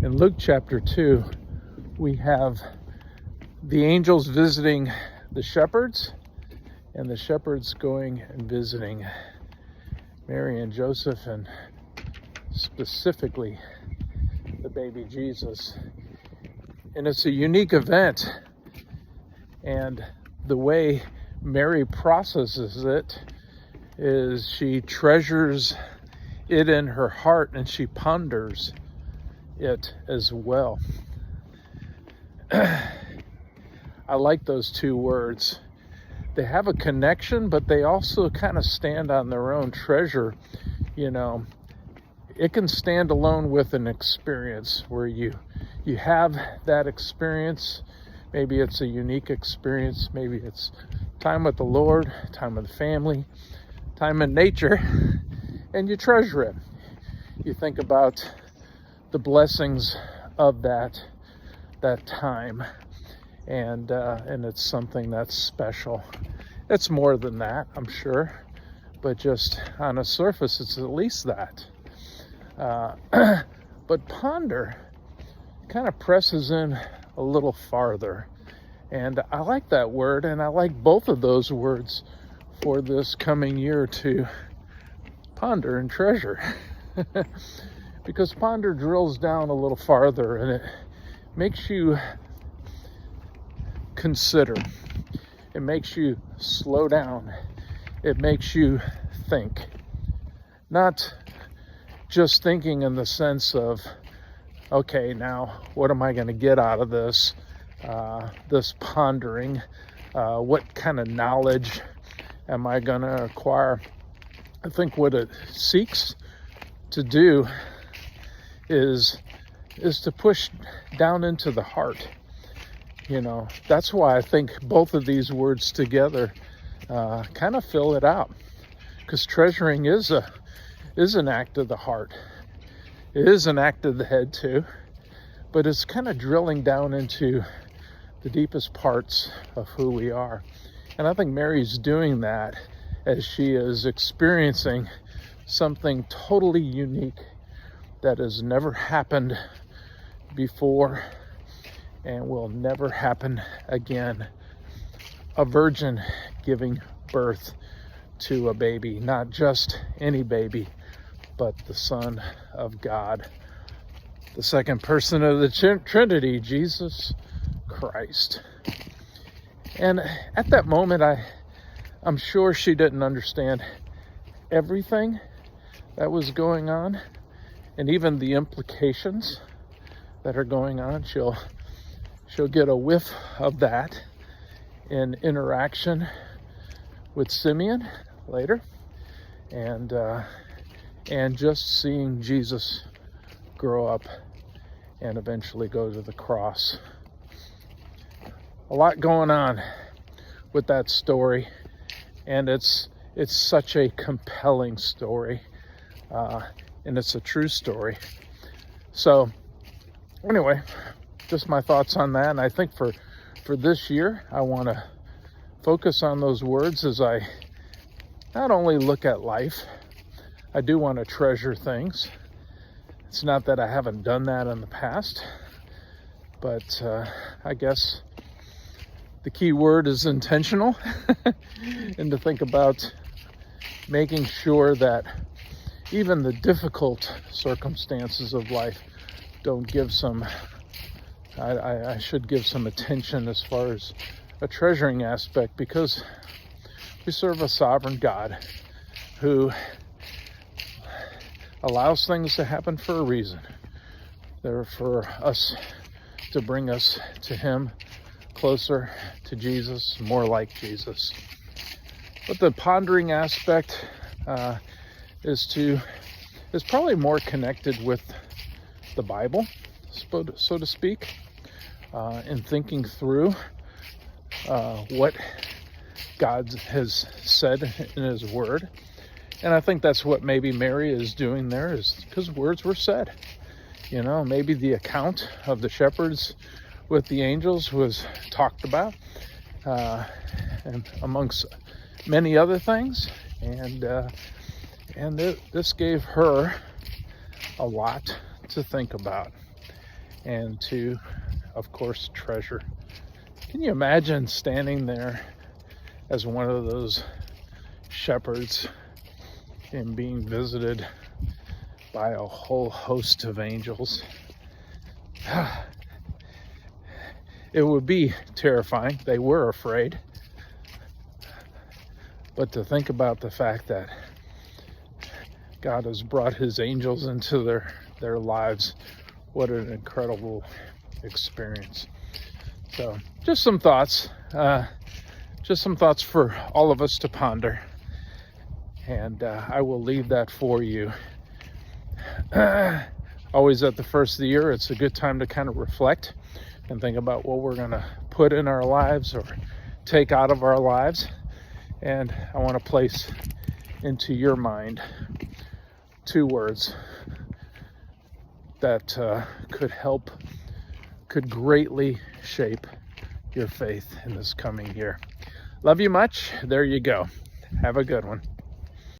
In Luke chapter 2, we have the angels visiting the shepherds, and the shepherds going and visiting Mary and Joseph, and specifically the baby Jesus. And it's a unique event, and the way Mary processes it is she treasures it in her heart, and she ponders it as well. I like those two words. They have a connection, but they also kind of stand on their own. Treasure, it can stand alone with an experience where you have that experience. Maybe it's a unique experience. Maybe it's time with the Lord, time with the family, time in nature, and you treasure it. You think about the blessings of that time, and it's something that's special. It's more than that, I'm sure, but just on a surface, it's at least that. But ponder kind of presses in a little farther, and I like that word, and I like both of those words for this coming year, to ponder and treasure. Because ponder drills down a little farther, and it makes you consider. It makes you slow down. It makes you think. Not just thinking in the sense of, okay, now what am I going to get out of this pondering? What kind of knowledge am I going to acquire? I think what it seeks to do is to push down into the heart. That's why I think both of these words together kind of fill it out, because treasuring is an act of the heart. It is an act of the head too, but it's kind of drilling down into the deepest parts of who we are. And I think Mary's doing that as she is experiencing something totally unique that has never happened before and will never happen again. A virgin giving birth to a baby, not just any baby, but the Son of God, the second person of the Trinity, Jesus Christ. And at that moment, I'm sure she didn't understand everything that was going on, and even the implications that are going on. She'll get a whiff of that in interaction with Simeon later, and just seeing Jesus grow up and eventually go to the cross. A lot going on with that story, and it's such a compelling story, and it's a true story. So anyway, just my thoughts on that. And I think for this year, I want to focus on those words as I not only look at life, I do want to treasure things. It's not that I haven't done that in the past, but I guess the key word is intentional, and to think about making sure that even the difficult circumstances of life don't give I should give some attention as far as a treasuring aspect, because we serve a sovereign God who allows things to happen for a reason. They're for us, to bring us to Him, closer to Jesus, more like Jesus. But the pondering aspect is probably more connected with the Bible, so to speak, in thinking through what God has said in His Word. And I think that's what maybe Mary is doing there, is because words were said. Maybe the account of the shepherds with the angels was talked about, and amongst many other things. And this gave her a lot to think about. and to, of course, treasure. Can you imagine standing there as one of those shepherds and being visited by a whole host of angels? It would be terrifying. They were afraid. But to think about the fact that God has brought his angels into their lives, what an incredible experience. So just some thoughts for all of us to ponder. And I will leave that for you. Always at the first of the year, it's a good time to kind of reflect and think about what we're going to put in our lives or take out of our lives. And I want to place into your mind 2 words that could greatly shape your faith in this coming year. Love you much. There you go. Have a good one.